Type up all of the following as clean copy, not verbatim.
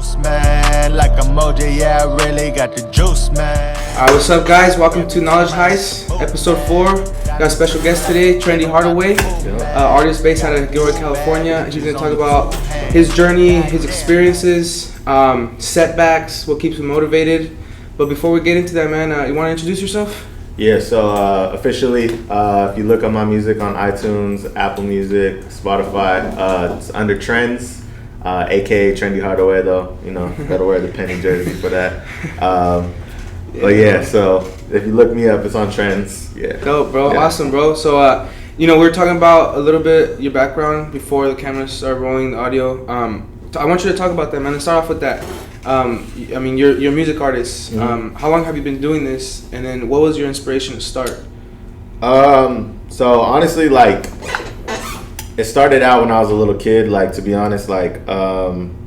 juice, man. Like a mojo, yeah, I really got the juice, man. Alright, what's up, guys? Welcome to Knowledge Heist, episode 4. Got a special guest today, Trendz Hardaway, artist based out of Gilroy, California. He's going to talk about his journey, his experiences, setbacks, what keeps him motivated. But before we get into that, man, you want to introduce yourself? Yeah, so officially, if you look up my music on iTunes, Apple Music, Spotify, it's under Trendz, aka Trendz Hardaway, though. You know, gotta wear the penny jersey for that. But yeah, so if you look me up, it's on Trendz. Yeah. Dope, bro. Yeah. Awesome, bro. So, we were talking about a little bit your background before the cameras start rolling, the audio. I want you to talk about that, man. Let's start off with that. You're a music artist. Mm-hmm. How long have you been doing this? And then what was your inspiration to start? So honestly, like, it started out when I was a little kid. Like, to be honest, like,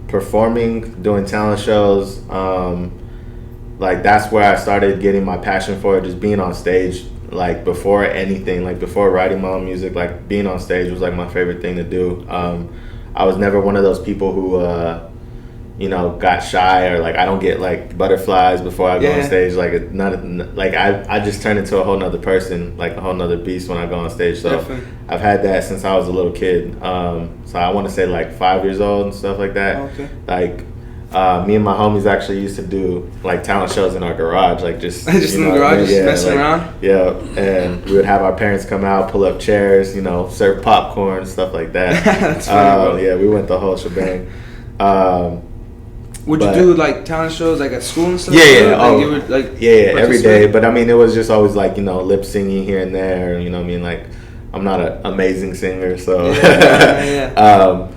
performing, doing talent shows. Like, that's where I started getting my passion for it, just being on stage. Like, before anything, like, before writing my own music, like, being on stage was, like, my favorite thing to do. I was never one of those people who, got shy, or, like, I don't get, like, butterflies before I go on stage. Like, I just turn into a whole nother person, like, a whole nother beast when I go on stage. So Definitely. I've had that since I was a little kid. So I want to say, like, 5 years old and stuff like that. Oh, okay. Like, me and my homies actually used to do, like, talent shows in our garage, like, just Just in the garage, just messing around? Yeah, and we would have our parents come out, pull up chairs, serve popcorn, stuff like that. That's funny, bro. Yeah, we went the whole shebang. Would you do, like, talent shows, like, at school and stuff? Yeah. Every Every day. But, I mean, it was just always, like, lip singing here and there, like, I'm not an amazing singer, so. Yeah.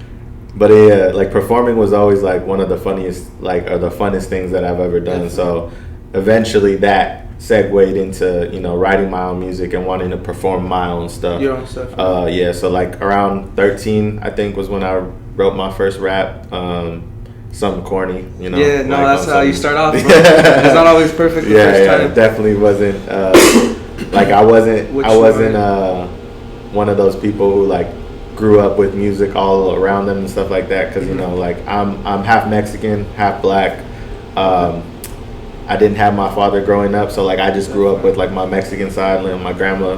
But yeah, like, performing was always, like, one of the funniest, like, or the funnest things that I've ever done. So eventually that segued into, writing my own music and wanting to perform my own stuff. Your own stuff. Right? Yeah, so, like, around 13, I think, was when I wrote my first rap. Something corny, Yeah, like, that's how you start off, bro. It's not always perfect the first time. It definitely wasn't, like, I wasn't one of those people who, like, grew up with music all around them and stuff like that, because like, I'm half Mexican, half black. I didn't have my father growing up, so, like, I just grew up with, like, my Mexican side, and my grandma,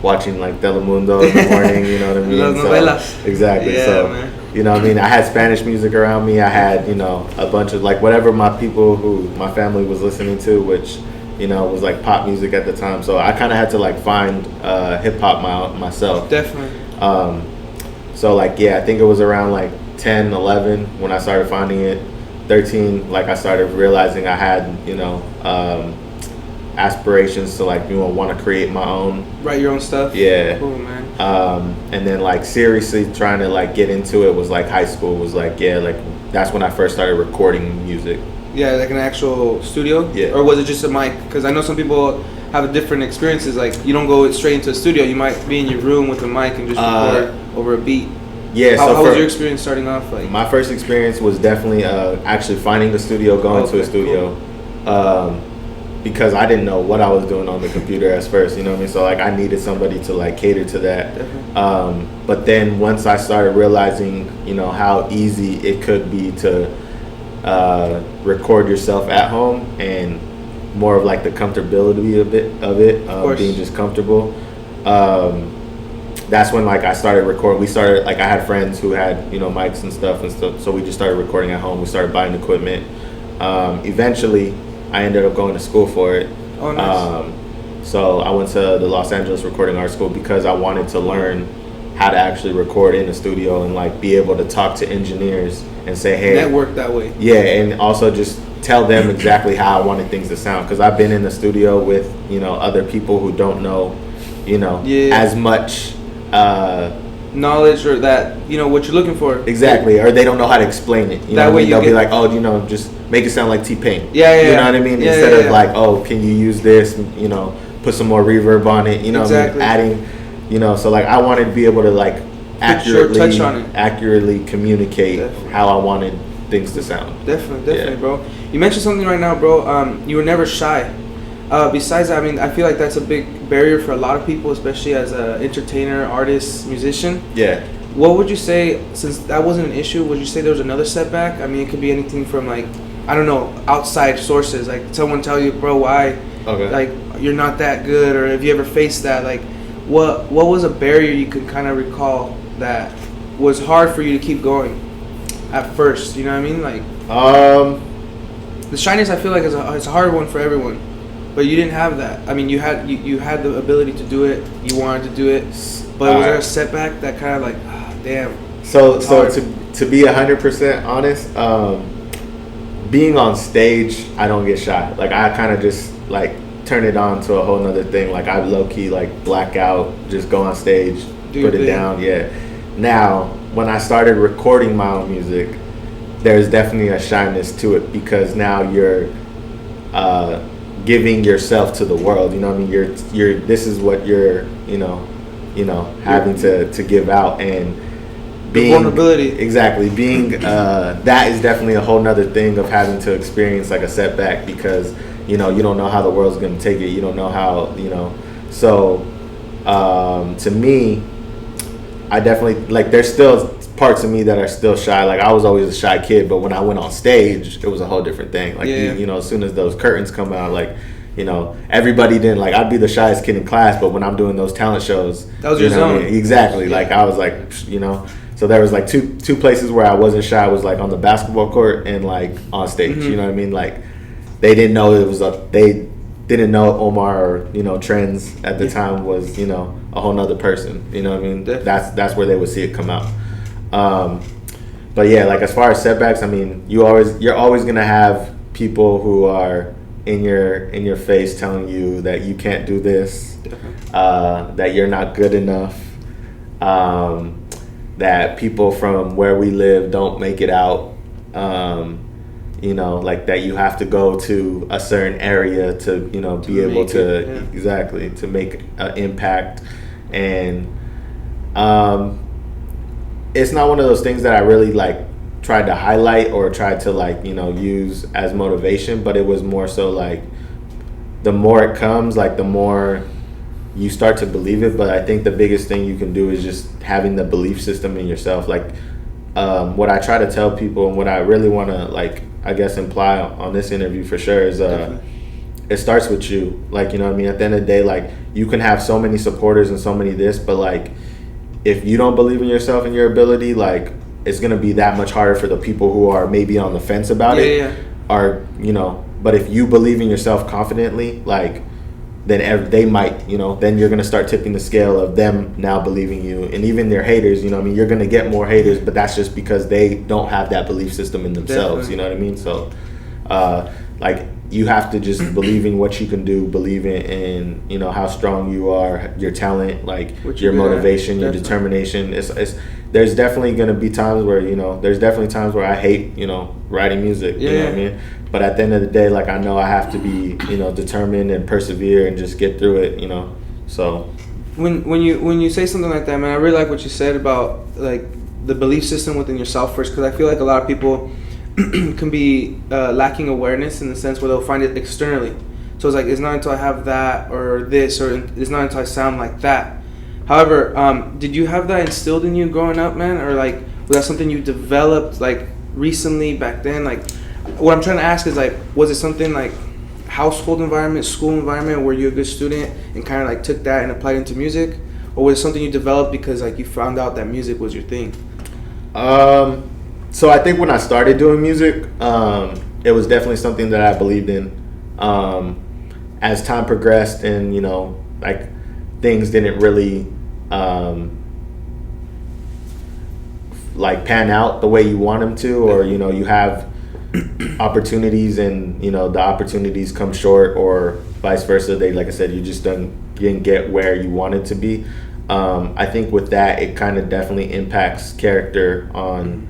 watching, like, Telemundo in the morning, you know what I mean? Las novelas. Exactly. Yeah, So man. I had Spanish music around me. I had a bunch of, like, whatever my people who my family was listening to, which was, like, pop music at the time. So I kind of had to, like, find hip hop myself. Definitely. So, like, yeah, I think it was around, like, 10, 11 when I started finding it. 13, like, I started realizing I had, aspirations to, like, want to create my own. Write your own stuff? Yeah. Cool, man. And then, like, seriously trying to, like, get into it was, like, high school. Was, like, yeah, like, that's when I first started recording music. Yeah, like an actual studio? Yeah. Or was it just a mic? Because I know some people have different experiences. Like, you don't go straight into a studio. You might be in your room with a mic and just record over a beat. Yeah. How was your experience starting off? Like, my first experience was definitely actually finding a studio, going to a studio. Cool. Because I didn't know what I was doing on the computer at first, you know what I mean? So, like, I needed somebody to, like, cater to that. But then once I started realizing, how easy it could be to record yourself at home, and more of, like, the comfortability of it, being just comfortable. That's when, like, I started recording. We started, like, I had friends who had, mics and stuff, so we just started recording at home. We started buying equipment. Eventually, I ended up going to school for it. Oh, nice. So I went to the Los Angeles Recording Arts School because I wanted to learn how to actually record in a studio and, like, be able to talk to engineers and say, hey. Network that way. Yeah, and also just tell them exactly how I wanted things to sound. Because I've been in the studio with, other people who don't know, as much knowledge, or that, what you're looking for. Exactly, or they don't know how to explain it. You know what I mean? They'll be like, oh, just make it sound like T-Pain. Yeah. You know what I mean? Instead of like, oh, can you use this? Put some more reverb on it. You know exactly. what I mean? Adding, so, like, I wanted to be able to, like, accurately communicate how I wanted things to sound. Definitely, bro. You mentioned something right now, bro. You were never shy. Besides that, I feel like that's a big barrier for a lot of people, especially as an entertainer, artist, musician. Yeah. What would you say, since that wasn't an issue, would you say there was another setback? I mean, it could be anything from, like, I don't know, outside sources, like someone tell you, bro, why, like, you're not that good, or have you ever faced that? Like, what was a barrier you can kind of recall that was hard for you to keep going at first? You know what I mean? Like, the shyness, I feel like it's a hard one for everyone, but you didn't have that. I mean, you had the ability to do it, you wanted to do it, but was there a setback that kind of like, damn? So to be 100% honest, being on stage, I don't get shy. Like, I kind of just like turn it on to a whole nother thing. Like, I low key like black out, just go on stage, put it down. Yeah. Now, when I started recording my own music, there's definitely a shyness to it, because now you're giving yourself to the world. You know what I mean? You're this is what you're having to give out, and being vulnerability. Exactly. Being that is definitely a whole nother thing of having to experience like a setback, because you don't know how the world's going to take it. You don't know how, so to me, I definitely, like, there's still parts of me that are still shy. Like, I was always a shy kid, but when I went on stage, it was a whole different thing. Like, as soon as those curtains come out, like, everybody didn't, like, I'd be the shyest kid in class, but when I'm doing those talent shows, that was your zone. Exactly. Like, I was like, so there was like two places where I wasn't shy. I was like on the basketball court and like on stage. You know what I mean? Like, they didn't know they didn't know Omar or Trendz at the time was a whole nother person. You know what I mean? That's where they would see it come out. But yeah, like, as far as setbacks, I mean, you're always gonna have people who are in your face telling you that you can't do this, that you're not good enough, that people from where we live don't make it out. Like, that you have to go to a certain area to be able to exactly to make an impact, and it's not one of those things that I really like tried to highlight or tried to like use as motivation, but it was more so like the more it comes, like the more you start to believe it. But I think the biggest thing you can do is just having the belief system in yourself. Like, what I try to tell people, and what I really want to, like, I guess imply on this interview for sure, is it starts with you. Like, you know what I mean? At the end of the day, like, you can have so many supporters and so many this, but like, if you don't believe in yourself and your ability, like, it's gonna be that much harder for the people who are maybe on the fence about it. Or but if you believe in yourself confidently, like, then they might, then you're gonna start tipping the scale of them now believing you, and even their haters. You're gonna get more haters, but that's just because they don't have that belief system in themselves. Definitely. You know what I mean? So, like, you have to just believe in what you can do, believe in how strong you are, your talent, like your motivation, your determination. It's there's definitely gonna be times where I hate writing music. You know what I mean? But at the end of the day, like, I know I have to be determined and persevere and just get through it. So when you say something like that, man, I really like what you said about like the belief system within yourself first, because I feel like a lot of people can be lacking awareness in the sense where they'll find it externally. So it's like, it's not until I have that or this, or it's not until I sound like that. However, did you have that instilled in you growing up, man? Or like, was that something you developed like recently back then? Like, what I'm trying to ask is, like, was it something like household environment, school environment, where you're a good student and kind of like took that and applied it into music? Or was it something you developed because like you found out that music was your thing? So I think when I started doing music, it was definitely something that I believed in. As time progressed and, like, things didn't really like pan out the way you want them to, or, you have opportunities and, the opportunities come short, or vice versa. They, like I said, you just didn't get where you wanted to be. I think with that, it kind of definitely impacts character on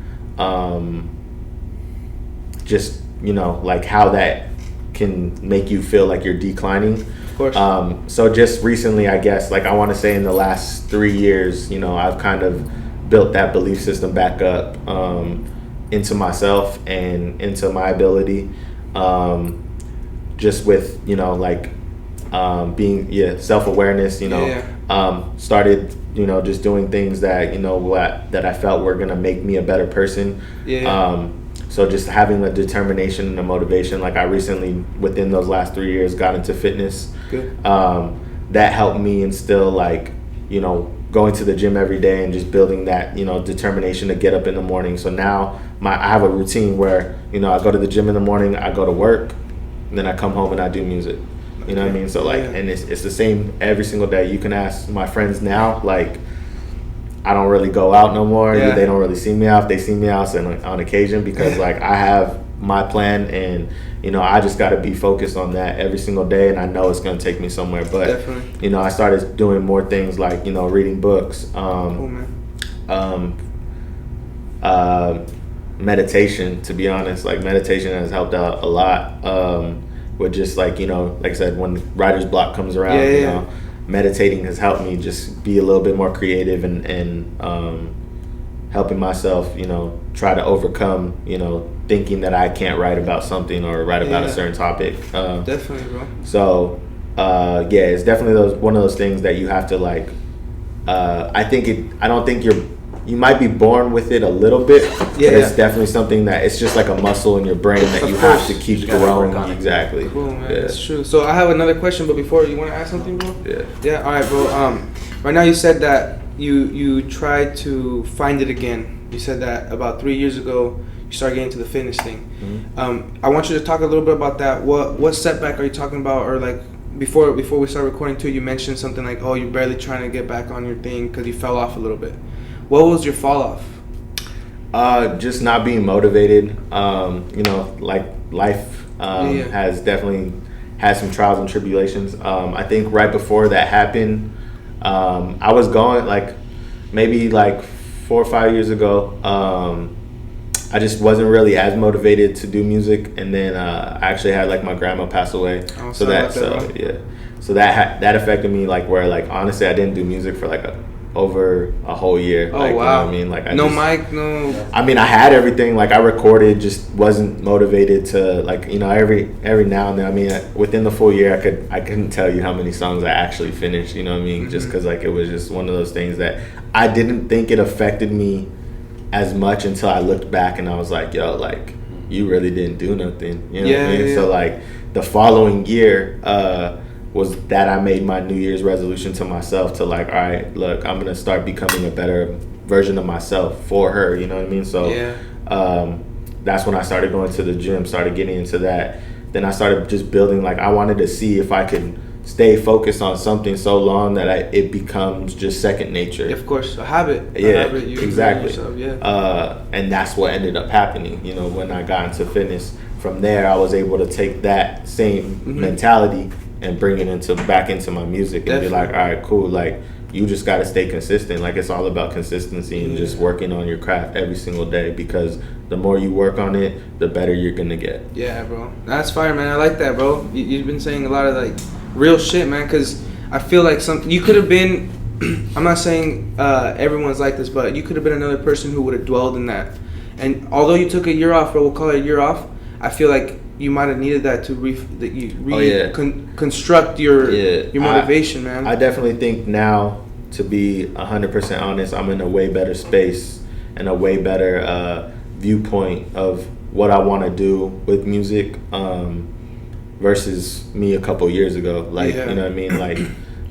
just like how that can make you feel like you're declining. Of course. So just recently, I guess, like, I want to say in the last 3 years, I've kind of built that belief system back up into myself and into my ability, just with like being self-awareness, started, just doing things that, that I felt were going to make me a better person. So just having a determination and a motivation. Like I recently, within those last 3 years, got into fitness. That helped me instill, like, going to the gym every day and just building that, determination to get up in the morning. So now I have a routine where, I go to the gym in the morning, I go to work, and then I come home and I do music. You know what I mean? So like, and it's the same every single day. You can ask my friends now, like, I don't really go out no more. They don't really see me out. If they see me out on occasion, because like I have my plan, and I just got to be focused on that every single day, and I know it's going to take me somewhere. But I started doing more things like reading books, meditation. To be honest, like meditation has helped out a lot. With just like like I said, when writer's block comes around, meditating has helped me just be a little bit more creative and helping myself, try to overcome, thinking that I can't write about something or write about a certain topic. Definitely, bro. So, it's definitely one of those things that you have to like. I don't think you might be born with it a little bit, but it's definitely something that it's just like a muscle in your brain that you have to keep growing. Exactly. Cool, man. That's true. So I have another question, but before, you want to ask something, bro? Yeah. All right, bro. Right now you said that you tried to find it again. You said that about 3 years ago you started getting into the fitness thing. I want you to talk a little bit about that. What setback are you talking about? Or like before we start recording too, you mentioned something like, oh, you're barely trying to get back on your thing because you fell off a little bit. What was your fall off? Just not being motivated. Like life has definitely had some trials and tribulations. I think right before that happened, I was going like maybe like 4 or 5 years ago. I just wasn't really as motivated to do music, and then I actually had like my grandma pass away. So that affected me, like where like honestly I didn't do music for like over a whole year. Oh, like, wow. You know what I mean? Like no mic, no. I mean, I had everything. Like I recorded, just wasn't motivated to like every now and then. I mean, within the full year, I couldn't tell you how many songs I actually finished. You know what I mean? Just because like it was just one of those things that I didn't think it affected me as much until I looked back and I was like, yo, like you really didn't do nothing. You know what I mean? Yeah. So like the following year, was that I made my New Year's resolution to myself to like, all right, look, I'm gonna start becoming a better version of myself for her. You know what I mean? So that's when I started going to the gym, started getting into that. Then I started just building, like I wanted to see if I could stay focused on something so long that it becomes just second nature. Of course, a habit. Exactly. And that's what ended up happening. When I got into fitness, from there I was able to take that same mentality and bring it back into my music and be like, all right, cool. Like you just got to stay consistent. Like it's all about consistency and just working on your craft every single day, because the more you work on it, the better you're going to get. Yeah, bro. That's fire, man. I like that, bro. You've been saying a lot of like real shit, man, because I feel like you could have been, I'm not saying everyone's like this, but you could have been another person who would have dwelled in that. And although you took a year off, bro, we'll call it a year off, I feel like you might have needed that to construct your motivation, man. I definitely think now, to be 100% honest, I'm in a way better space and a way better viewpoint of what I want to do with music versus me a couple years ago. Like, you know what I mean? Like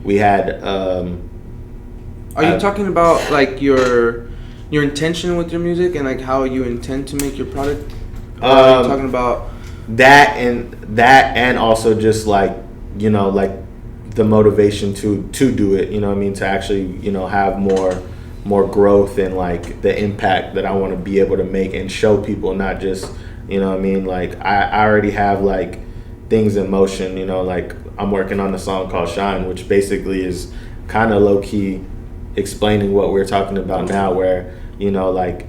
we had... Are you talking about like your intention with your music and like how you intend to make your product? Or are you talking about... That and also just like like the motivation to do it, you know what I mean, to actually have more growth and like the impact that I want to be able to make and show people, not just what I mean, like I already have like things in motion, like I'm working on a song called Shine, which basically is kind of low key explaining what we're talking about now, where like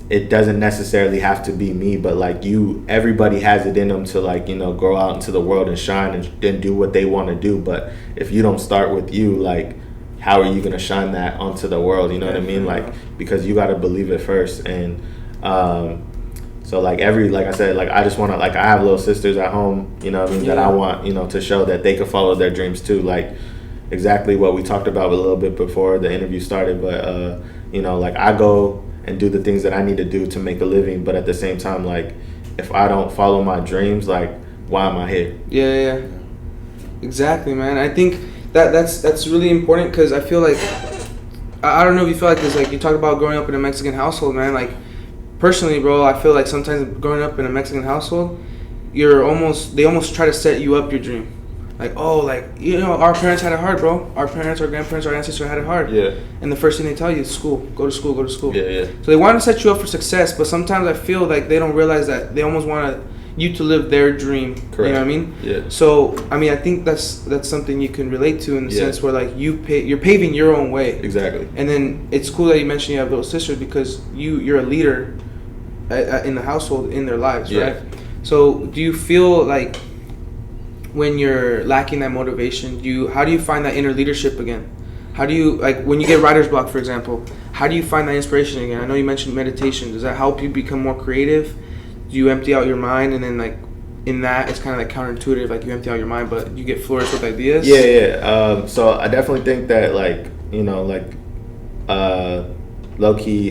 it doesn't necessarily have to be me, but like everybody has it in them to like go out into the world and shine and do what they want to do. But if you don't start with you, like how are you gonna shine that onto the world? You know what I mean? Like, because you got to believe it first. And So like like I said, like I just want to, like I have little sisters at home, you know what I mean, that I want, you know, to show that they can follow their dreams too. Like exactly what we talked about a little bit before the interview started, but you know, like I go and do the things that I need to do to make a living, but at the same time, like if I don't follow my dreams, like why am I here? Yeah. Exactly, man. I think that's really important, because I feel like I don't know if you feel like this, like you talk about growing up in a Mexican household, man. Like personally, bro, I feel like sometimes growing up in a Mexican household, they almost try to set you up your dream. Like, oh, like, you know, our parents had it hard, bro. Our parents, our grandparents, our ancestors had it hard. Yeah. And the first thing they tell you is school. Go to school. Yeah. So they want to set you up for success, but sometimes I feel like they don't realize that they almost want you to live their dream. Correct. You know what I mean? Yeah. So, I mean, I think that's something you can relate to in the sense where, like, you're paving your own way. Exactly. And then it's cool that you mentioned you have little sisters, because you're a leader in the household, in their lives, right? So do you feel like when you're lacking that motivation, how do you find that inner leadership again? How do you, like, when you get writer's block, for example, how do you find that inspiration again? I know you mentioned meditation. Does that help you become more creative? Do you empty out your mind, and then, like, in that it's kind of like counterintuitive, like you empty out your mind but you get flourished with ideas? So I definitely think that, like, you know, like low-key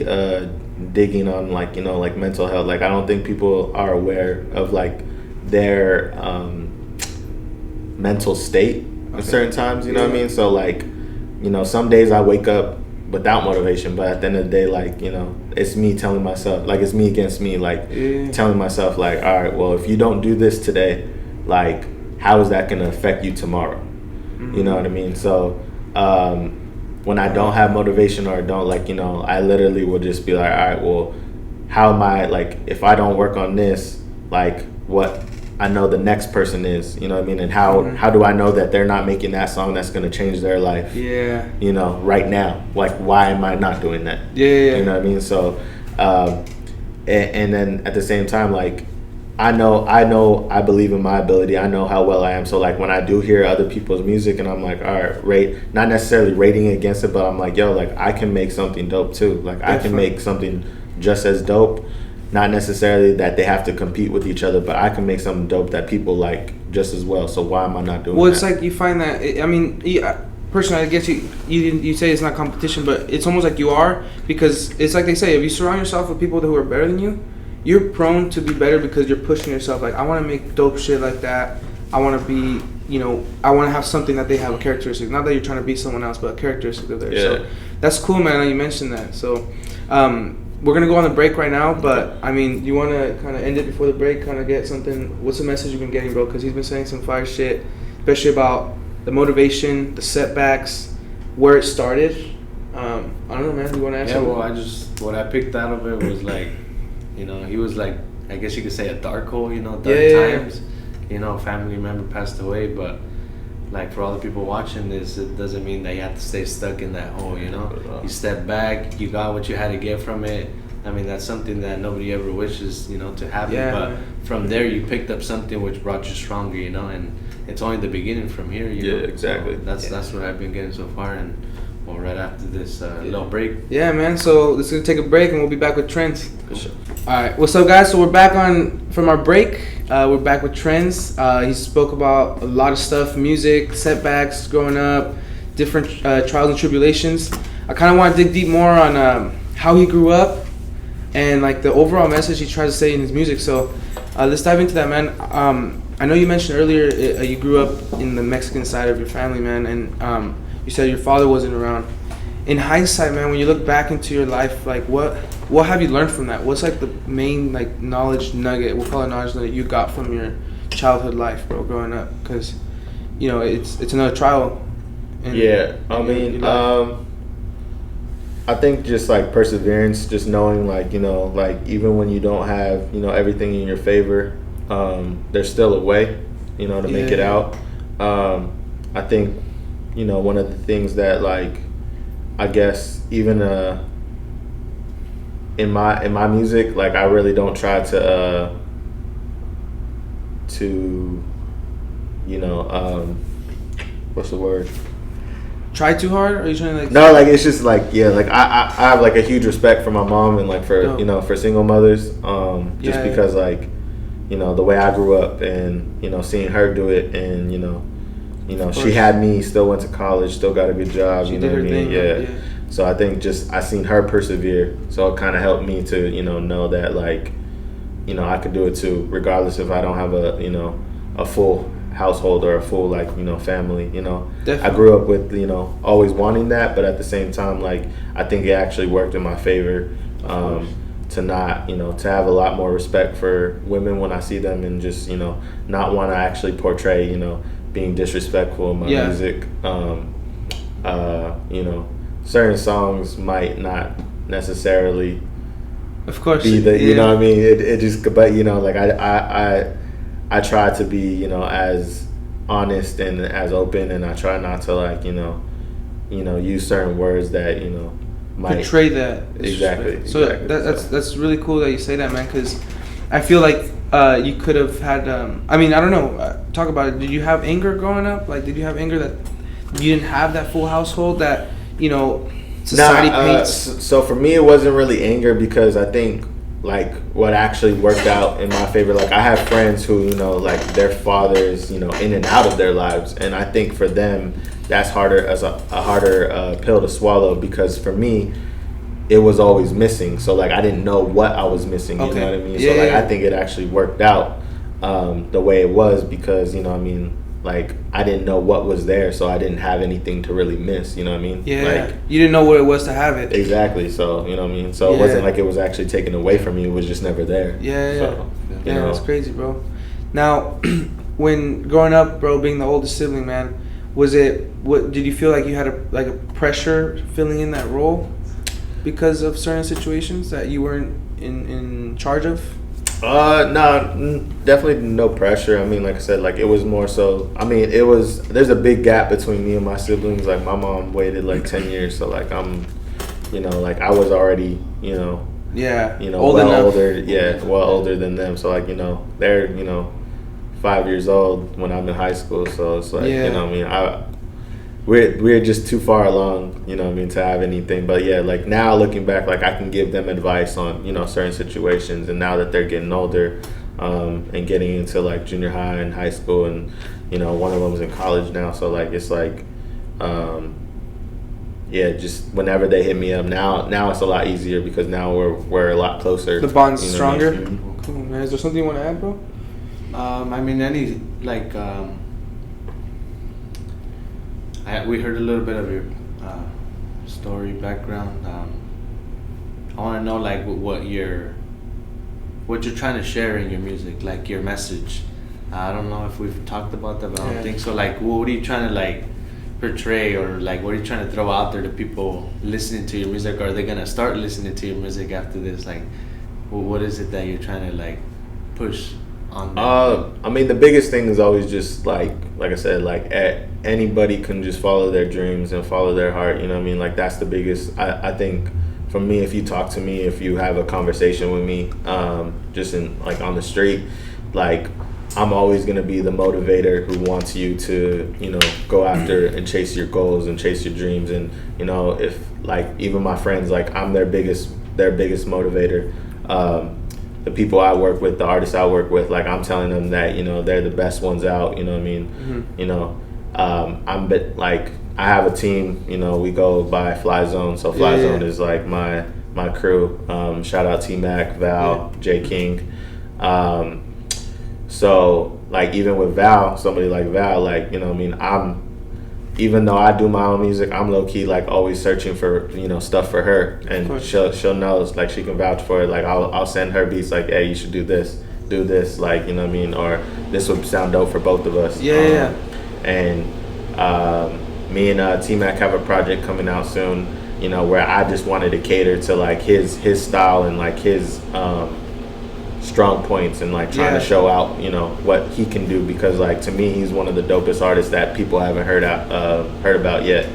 digging on, like, you know, like mental health, like I don't think people are aware of like their mental state at certain times, you know what I mean? So like, you know, some days I wake up without motivation, but at the end of the day, like, you know, it's me telling myself, like, it's me against me, like telling myself, like, all right, well, if you don't do this today, like, how is that going to affect you tomorrow? You know what I mean? So when I don't have motivation, or don't, like, you know, I literally will just be like, all right, well, how am I, like, if I don't work on this, like, what I know the next person is, you know what I mean? And how do I know that they're not making that song that's going to change their life? Yeah. You know, right now. Like, why am I not doing that? Yeah. You know what I mean? So, and then at the same time, like, I I believe in my ability. I know how well I am. So, like, when I do hear other people's music and I'm like, all right, not necessarily rating against it, but I'm like, yo, like, I can make something dope too. Like, I can make something just as dope. Not necessarily that they have to compete with each other, but I can make something dope that people like just as well. So why am I not doing that? Well, it's like you find that, I mean, personally, I guess you say it's not competition, but it's almost like you are, because it's like they say, if you surround yourself with people who are better than you, you're prone to be better because you're pushing yourself. Like, I want to make dope shit like that. I want to be, you know, I want to have something that they have, a characteristic. Not that you're trying to be someone else, but a characteristic of theirs. So that's cool, man, that you mentioned that. So, we're going to go on the break right now, but, I mean, you want to kind of end it before the break, kind of get something? What's the message you've been getting, bro? Because he's been saying some fire shit, especially about the motivation, the setbacks, where it started. I don't know, man. You want to ask something? Yeah, well, what I picked out of it was, like, you know, he was, like, I guess you could say a dark hole, you know, dark times. You know, a family member passed away, but, like, for all the people watching this, it doesn't mean that you have to stay stuck in that hole, you know? You step back, you got what you had to get from it. I mean, that's something that nobody ever wishes, you know, to happen. But from there, you picked up something which brought you stronger, you know? And it's only the beginning from here, you know? Exactly. So that's what I've been getting so far. And, well, right after this little break. Yeah, man. So let's take a break, and we'll be back with Trendz. Cool. Sure. All right. What's up, guys? So we're back from our break. We're back with Trendz. He spoke about a lot of stuff: music, setbacks, growing up, different trials and tribulations. I kind of want to dig deep more on how he grew up and, like, the overall message he tries to say in his music. So let's dive into that, man. I know you mentioned earlier you grew up in the Mexican side of your family, man, and you said your father wasn't around. In hindsight, man, when you look back into your life, like, what have you learned from that? What's, like, the main, like, knowledge nugget, we'll call it knowledge nugget, you got from your childhood life, bro, growing up? Because, you know, it's another trial. I think just, like, perseverance, just knowing, like, you know, like, even when you don't have, you know, everything in your favor, there's still a way, you know, to make it out. I think, you know, one of the things that, like, I guess even in my music, like, I really don't try to you know, what's the word? try too hard? Or are you trying to like? No, like it's just like like I have like a huge respect for my mom and like for for single mothers. Just because like the way I grew up and seeing her do it and she had me, still went to college, still got a good job. She You know did what I her mean? thing, Yeah. So I think I seen her persevere, so it kind of helped me to know that like I could do it too, regardless if I don't have a full household or a full like family. Definitely. I grew up with always wanting that, but at the same time like I think it actually worked in my favor to not to have a lot more respect for women when I see them, and just not want to actually portray being disrespectful in my music. Certain songs might not necessarily of course be the you know what I mean, it just, but like I try to be as honest and as open, and I try not to like use certain words that might portray that. exactly. So that's really cool that you say that, man, because I feel like you could have had I mean, I don't know, talk about it. Did you have anger growing up? Like, did you have anger that you didn't have that full household that society paints? So for me, it wasn't really anger, because I think like what actually worked out in my favor, like I have friends who like their fathers in and out of their lives, and I think for them that's harder, as a harder pill to swallow, because for me it was always missing. So like I didn't know what I was missing. You know what I mean? So like I think it actually worked out the way it was, because like I didn't know what was there, so I didn't have anything to really miss. You know what I mean? Yeah. Like, you didn't know what it was to have it. Exactly. So you know what I mean? So it wasn't like it was actually taken away from you. It was just never there. So, that's crazy, bro. Now, when growing up, bro, being the oldest sibling, man, did you feel like you had a pressure filling in that role because of certain situations that you weren't in charge of? No, definitely no pressure. I mean, like I said, like it was more so. I mean, there's a big gap between me and my siblings. Like my mom waited like 10 years, so like I'm, like I was already, old well enough. older, well older than them. So like they're 5 years old when I'm in high school. So it's like we're just too far along, to have anything. But yeah, like now looking back, like I can give them advice on, certain situations. And now that they're getting older, and getting into like junior high and high school, and, one of them's in college now. So like, it's like, just whenever they hit me up now it's a lot easier, because now we're a lot closer. The bond's stronger. What I mean? Cool, man. Is there something you want to add, bro? I mean, any like, we heard a little bit of your story background. I want to know like what you're trying to share in your music, like your message. I don't know if we've talked about that, but I don't think so. Like, what are you trying to like portray, or like what are you trying to throw out there to people listening to your music? Or are they gonna start listening to your music after this? Like, what is it that you're trying to like push on them? I mean, the biggest thing is always just like I said, like anybody can just follow their dreams and follow their heart. You know what I mean? Like that's the biggest. I think for me, if you talk to me, if you have a conversation with me, just in like on the street, like I'm always gonna be the motivator who wants you to go after and chase your goals and chase your dreams. And if like even my friends, like I'm their biggest motivator. The people I work with, the artists I work with, like I'm telling them that they're the best ones out. You know what I mean? Mm-hmm. Like I have a team. We go by Fly Zone. So Fly Zone is like my crew. Shout out T Mac, Val, J King. So like even with Val, somebody like Val, like even though I do my own music, I'm low key like always searching for stuff for her, and she'll know, like she can vouch for it. Like I'll send her beats like, hey, you should do this, like or this would sound dope for both of us. And me and T Mac have a project coming out soon, where I just wanted to cater to like his style and like his strong points, and like trying to show out what he can do, because like to me he's one of the dopest artists that people haven't heard about yet.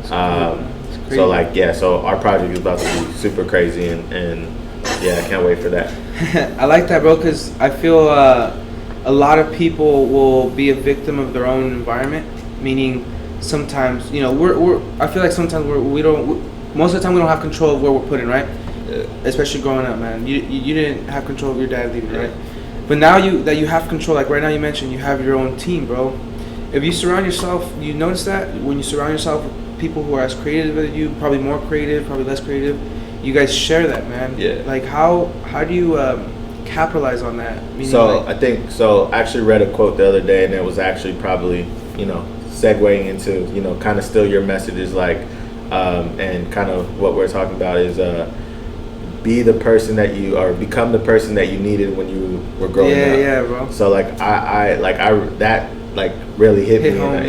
So like so our project is about to be super crazy, and I can't wait for that. I like that, bro, because I feel a lot of people will be a victim of their own environment, meaning sometimes, you know, I feel like sometimes most of the time we don't have control of where we're putting, right? Especially growing up, man. You didn't have control of your dad leaving, right? But now that you have control, like right now you mentioned you have your own team, bro. If you surround yourself, you notice that when you surround yourself with people who are as creative as you, probably more creative, probably less creative, you guys share that, man. Yeah. Like how do you capitalize on that? Meaning I think I actually read a quote the other day, and it was actually probably, you know, segueing into, you know, kind of still your message is like, and kind of what we're talking about is be the person that you are, become the person that you needed when you were growing up. Yeah, bro. So like I that like really hit me home,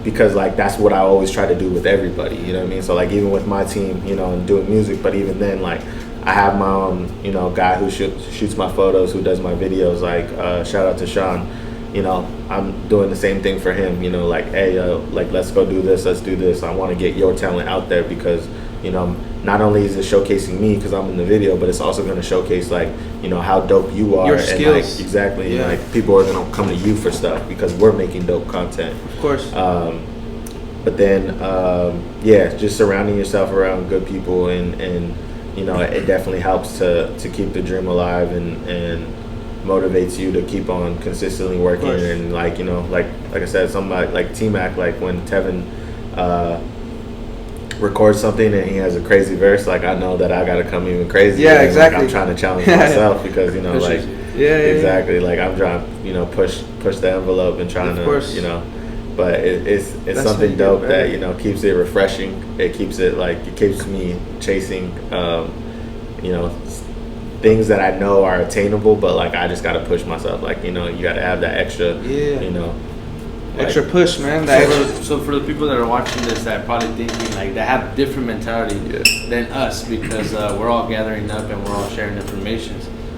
because like that's what I always try to do with everybody, you know what I mean? So like even with my team, you know, and doing music, but even then, like I have my own, you know, guy who shoots my photos, who does my videos, like shout out to Sean. You know, I'm doing the same thing for him, you know, like, hey, like, let's go do this, let's do this. I want to get your talent out there because, you know, not only is it showcasing me because I'm in the video, but it's also going to showcase, like, you know, how dope you are. Your and skills. Like, exactly. Yeah. And, like, people are going to come to you for stuff because we're making dope content. Of course. But then, yeah, just surrounding yourself around good people and you know, it definitely helps to keep the dream alive and motivates you to keep on consistently working. And like, you know, like I said, somebody like T-Mac, like when Tevin records something and he has a crazy verse, like I know that I gotta come even crazy. Yeah, exactly. Like, I'm trying to challenge myself because, you know, like exactly, like I'm trying to, you know, push the envelope and trying to, you know, but it's something dope that, you know, keeps it refreshing. It keeps it like, it keeps me chasing you know, things that I know are attainable, but like I just gotta push myself. Like, you know, you gotta have that extra, you know, like, extra push, man. So for the people that are watching this, that are probably thinking like they have different mentality than us, because we're all gathering up and we're all sharing information,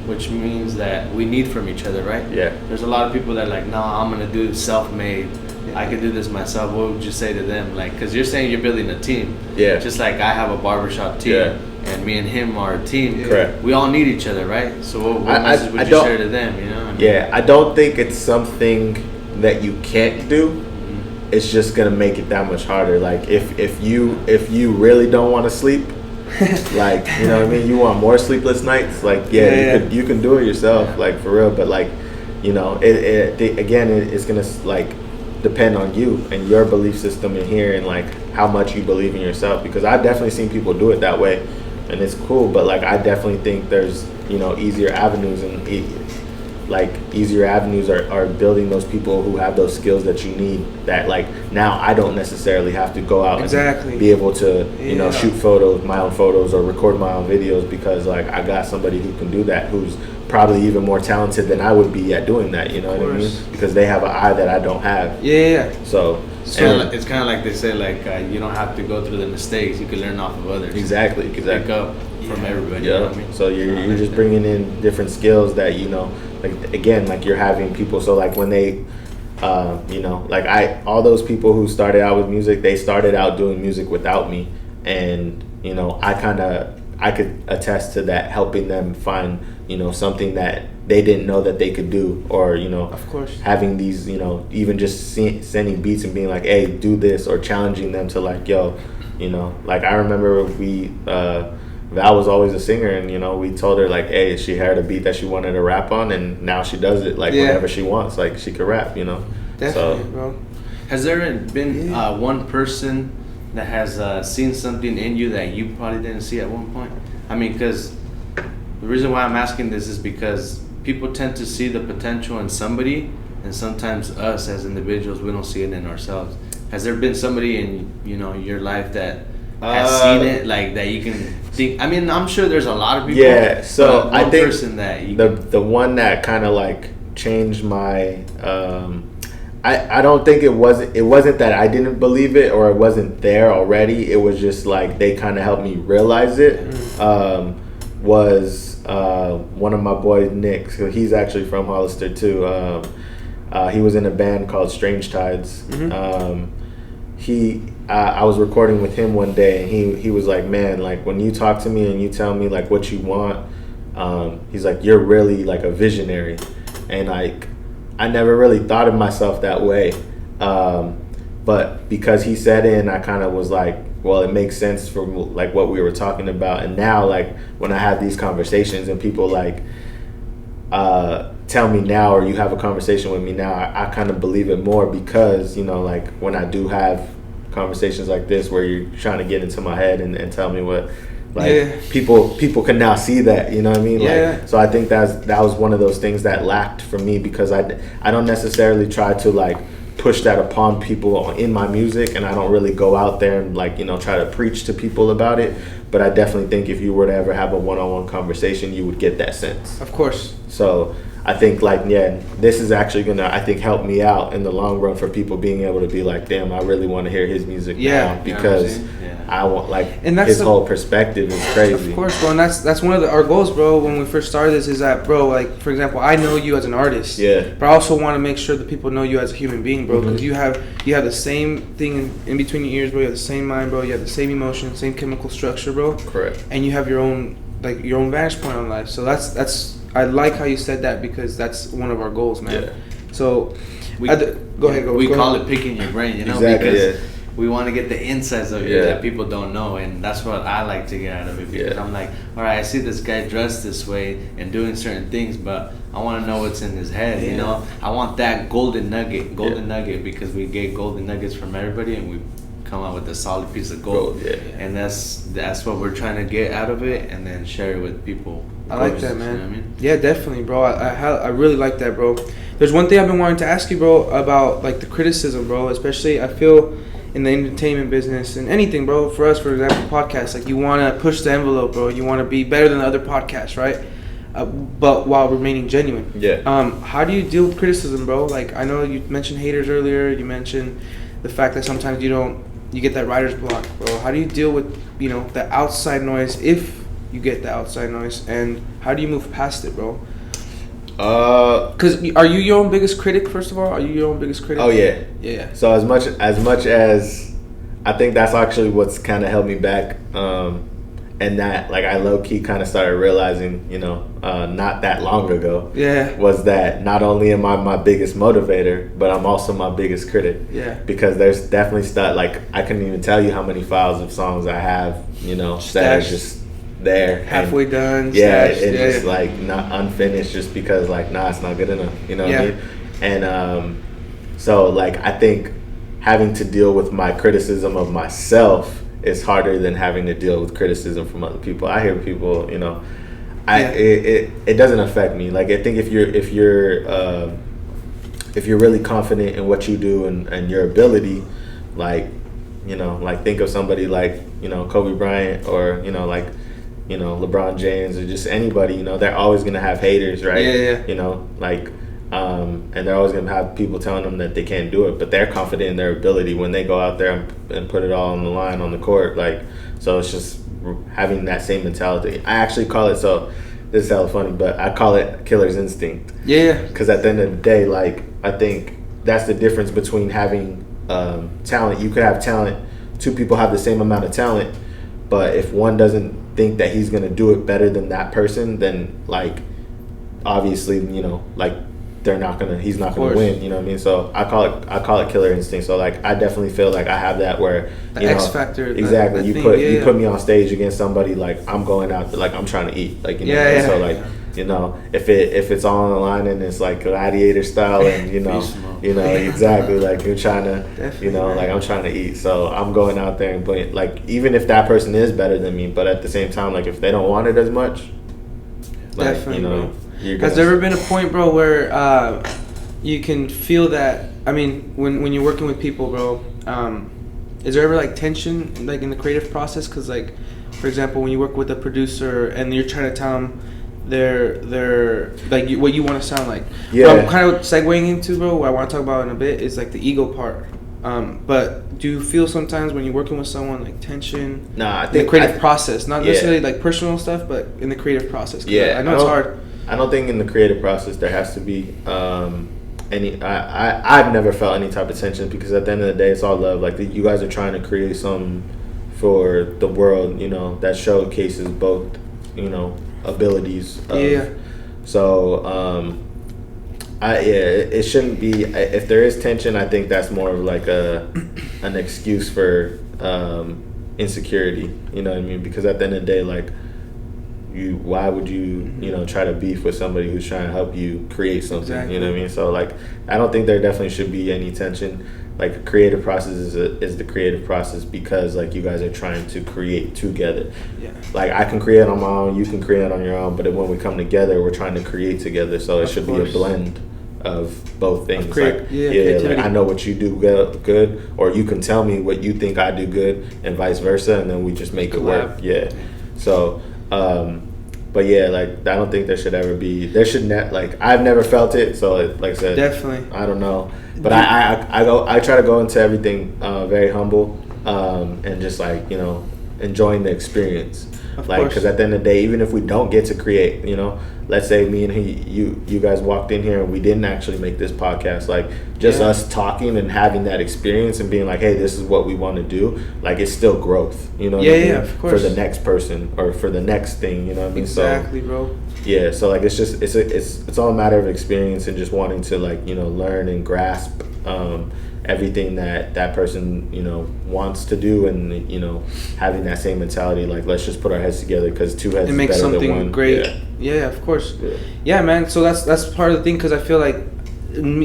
which means that we need from each other, right? Yeah. There's a lot of people that are like, no, I'm gonna do self-made. I could do this myself. What would you say to them? Like, because you're saying you're building a team. Yeah. Just like I have a barbershop team. Yeah. And me and him are a team. Correct. We all need each other, right? So what message would you share to them? You know? I mean, yeah, I don't think it's something that you can't do. Mm-hmm. It's just gonna make it that much harder. Like if you really don't want to sleep, like, you know what I mean, you want more sleepless nights. Like you can do it yourself, like for real. But like, you know, it's gonna like depend on you and your belief system in here and like how much you believe in yourself. Because I've definitely seen people do it that way. And it's cool, but like I definitely think there's, you know, easier avenues, and like easier avenues are building those people who have those skills that you need, that like now I don't necessarily have to go out and be able to, you know, shoot photos, my own photos, or record my own videos, because like I got somebody who can do that, who's probably even more talented than I would be at doing that, you know what I mean? Because they have an eye that I don't have. So it's kind of like they say, like you don't have to go through the mistakes. You can learn off of others. Exactly. You can pick up from everybody. Yeah. You know what I mean? So you're just bringing in different skills that, you know, like again, like you're having people. So like when they, you know, like all those people who started out with music, they started out doing music without me, and you know, I could attest to that, helping them find, you know, something that they didn't know that they could do, or, you know, of course, having these, you know, even just sending beats and being like, hey, do this, or challenging them to like, yo, you know, like I remember Val was always a singer, and you know, we told her like, hey, she heard a beat that she wanted to rap on, and now she does it like whenever she wants, like she could rap, you know. Definitely, bro. Has there been one person that has seen something in you that you probably didn't see at one point? I mean, because the reason why I'm asking this is because people tend to see the potential in somebody, and sometimes us as individuals, we don't see it in ourselves. Has there been somebody in, you know, your life that has seen it, like that you can think? I mean, I'm sure there's a lot of people. Yeah. So I think person that you the one that kind of like changed my. I don't think it wasn't that I didn't believe it or it wasn't there already. It was just like they kind of helped me realize it. Was one of my boys, Nick. So he's actually from Hollister too. He was in a band called Strange Tides. I was recording with him one day, and he was like, man, like when you talk to me and you tell me like what you want, he's like, you're really like a visionary. And like I never really thought of myself that way, but because he said it, and I kind of was like, well, it makes sense for like what we were talking about. And now, like, when I have these conversations and people like tell me now, or you have a conversation with me now, I kind of believe it more, because, you know, like when I do have conversations like this where you're trying to get into my head and tell me what, like, people can now see that, you know what I mean? Like, so I think that was one of those things that lacked for me, because I don't necessarily try to like push that upon people in my music, and I don't really go out there and like, you know, try to preach to people about it. But I definitely think if you were to ever have a one-on-one conversation, you would get that sense. Of course. So I think, like, yeah, this is actually gonna, I think, help me out in the long run for people being able to be like, damn, I really want to hear his music now, because I want, like, and that's his whole perspective is crazy. Of course, bro, and that's one of our goals, bro. When we first started this, is that, bro, like, for example, I know you as an artist, but I also want to make sure that people know you as a human being, bro, because you have the same thing in between your ears, bro. You have the same mind, bro. You have the same emotion, same chemical structure, bro. Correct. And you have your own vantage point on life. So that's I like how you said that, because that's one of our goals, man. Yeah. So go ahead. We call it picking your brain, you know, because we want to get the insides of you that people don't know, and that's what I like to get out of it, because I'm like, all right, I see this guy dressed this way and doing certain things, but I want to know what's in his head, you know. I want that golden nugget, because we get golden nuggets from everybody, and we come out with a solid piece of gold. And that's what we're trying to get out of it, and then share it with people. I like that, man. You know what I mean? Yeah, definitely, bro. I really like that, bro. There's one thing I've been wanting to ask you, bro, about like the criticism, bro. Especially, I feel in the entertainment business and anything, bro. For us, for example, podcasts, like, you want to push the envelope, bro. You want to be better than the other podcasts, right? But while remaining genuine. How do you deal with criticism, bro? Like, I know you mentioned haters earlier. You mentioned the fact that sometimes you get that writer's block, bro. How do you deal with, you know, the outside noise, if you get the outside noise, and how do you move past it, bro? Because are you your own biggest critic? First of all, are you your own biggest critic? Oh yeah. So as much as I think that's actually what's kind of held me back, and that, like, I low key kind of started realizing, you know, not that long ago, was that not only am I my biggest motivator, but I'm also my biggest critic. Because there's definitely stuff, like, I couldn't even tell you how many files of songs I have, you know, that are just there, halfway done, just like not unfinished, just because, like, it's not good enough, you know what I mean? And so, like, I think having to deal with my criticism of myself is harder than having to deal with criticism from other people. I hear people, you know, it doesn't affect me. Like, I think if you're really confident in what you do and your ability, like, you know, like, think of somebody like, you know, Kobe Bryant, or, you know, like, you know, LeBron James, or just anybody, you know, they're always going to have haters, right? You know, like, and they're always going to have people telling them that they can't do it, but they're confident in their ability when they go out there and put it all on the line on the court. Like, so it's just having that same mentality. I actually call it, so this is hella funny, but I call it killer's instinct. Because at the end of the day, like, I think that's the difference between having talent. You could have talent, two people have the same amount of talent, but if one doesn't think that he's gonna do it better than that person, then, like, obviously, you know, like, he's not gonna win, you know what I mean? So I call it killer instinct. So, like, I definitely feel like I have that, where the X factor, exactly, you put me on stage against somebody, like, I'm going out there, like, I'm trying to eat, like, you know, so, like, you know, if it's all on the line and it's like gladiator style, and you know exactly, like, you're trying to, you know, like, I'm trying to eat, so I'm going out there and playing, like, even if that person is better than me, but at the same time, like, if they don't want it as much, like, definitely, you know, has there ever been a point, bro, where you can feel that? I mean, when you're working with people, bro, is there ever, like, tension, like, in the creative process? Because, like, for example, when you work with a producer and you're trying to tell them they're like, what you want to sound like. What I'm kind of segueing into, bro, what I want to talk about in a bit, is like the ego part. But do you feel sometimes when you're working with someone, like, tension? I think in the creative process, not necessarily like personal stuff, but in the creative process. I know it's hard. I don't think in the creative process there has to be any. I've never felt any type of tension, because at the end of the day, it's all love. Like, you guys are trying to create something for the world, you know, that showcases both, you know, abilities. So It shouldn't be. If there is tension, I think that's more of like an excuse for insecurity. You know what I mean? Because at the end of the day, like, why would you try to beef with somebody who's trying to help you create something? Exactly. You know what I mean? So like, I don't think there definitely should be any tension. Like, a creative process is the creative process because like you guys are trying to create together. Yeah. Like, I can create on my own, you can create on your own, but when we come together, we're trying to create together. So it should be a blend of both things. Like I know what you do good, or you can tell me what you think I do good, and vice versa, and then we just make it work. Yeah. So, but yeah, like, I don't think there should ever be. There should like, I've never felt it. So like I said, definitely, I don't know, but I try to go into everything very humble, and just like enjoying the experience. Like, because at the end of the day, even if we don't get to create, let's say me and you guys walked in here and we didn't actually make this podcast, like, just us talking and having that experience and being like, hey, this is what we want to do, like, it's still growth, what I mean? Of course. For the next person or for the next thing, what I mean? Exactly, bro. Yeah, so like, it's all a matter of experience and just wanting to, like, learn and grasp everything that person wants to do, and having that same mentality, like, let's just put our heads together because two heads and make is better something than one. great. Yeah, of course. Yeah, man. So that's part of the thing, because I feel like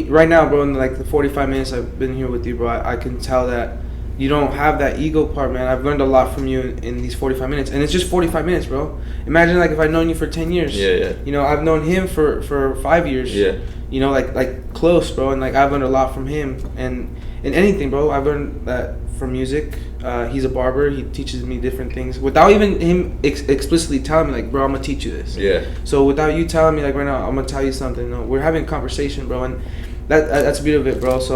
right now, bro, in like the 45 minutes I've been here with you, bro, I can tell that you don't have that ego part, man. I've learned a lot from you in these 45 minutes, and it's just 45 minutes, bro. Imagine like if I'd known you for 10 years. I've known him for 5 years. Like close, bro, and like I've learned a lot from him, and in anything, bro. I've learned that from music. He's a barber. He teaches me different things without even him explicitly telling me, like, bro, I'm gonna teach you this. Yeah. So without you telling me, like, right now, I'm gonna tell you something. No, we're having a conversation, bro, and that's the beauty of it, bro. So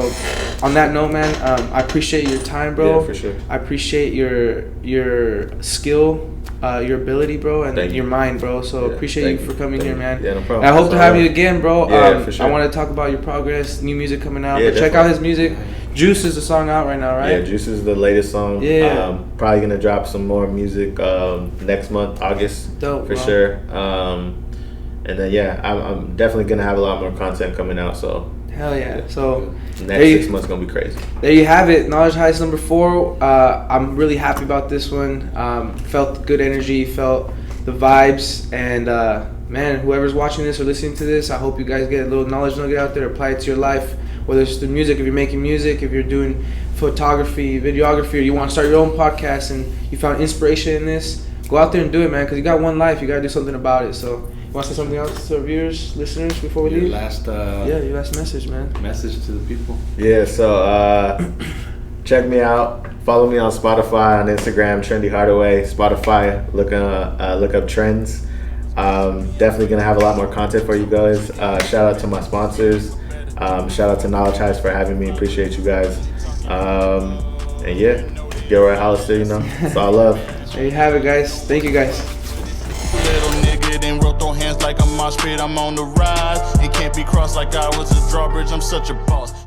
on that note, man, I appreciate your time, bro. Yeah, for sure. I appreciate your skill, your ability, bro, and your mind, bro. So appreciate you for coming here, man. Yeah, no problem. And I hope to have you again, bro. Yeah, for sure. I want to talk about your progress, new music coming out. Yeah, but check out his music. Juice is the song out right now, right? Yeah, Juice is the latest song. Yeah. Probably gonna drop some more music next month, August. Dope, for bro. sure. And then I'm definitely gonna have a lot more content coming out. So hell yeah. So next 6 months gonna be crazy. There you have it. Knowledge Heist number 4. I'm really happy about this one. Felt good energy, felt the vibes, and man, whoever's watching this or listening to this, I hope you guys get a little knowledge nugget out there, apply it to your life, whether it's through music, if you're making music, if you're doing photography, videography, or you want to start your own podcast and you found inspiration in this, go out there and do it, man, because you got one life. You got to do something about it. So you want to say something else to our viewers, listeners, before we leave? Your last message, man. Message to the people. Yeah, so check me out. Follow me on Spotify, on Instagram, Trendy Hardaway. Spotify, look up Trendz. Definitely gonna have a lot more content for you guys. Shout out to my sponsors. Shout out to Knowledge Heist for having me. Appreciate you guys. And yeah, Gilroy Hollister, it's all love. There you have it, guys. Thank you, guys. Little nigga, then roll throw hands like I'm on speed, I'm on the rise. And can't be crossed like I was a drawbridge, I'm such a boss.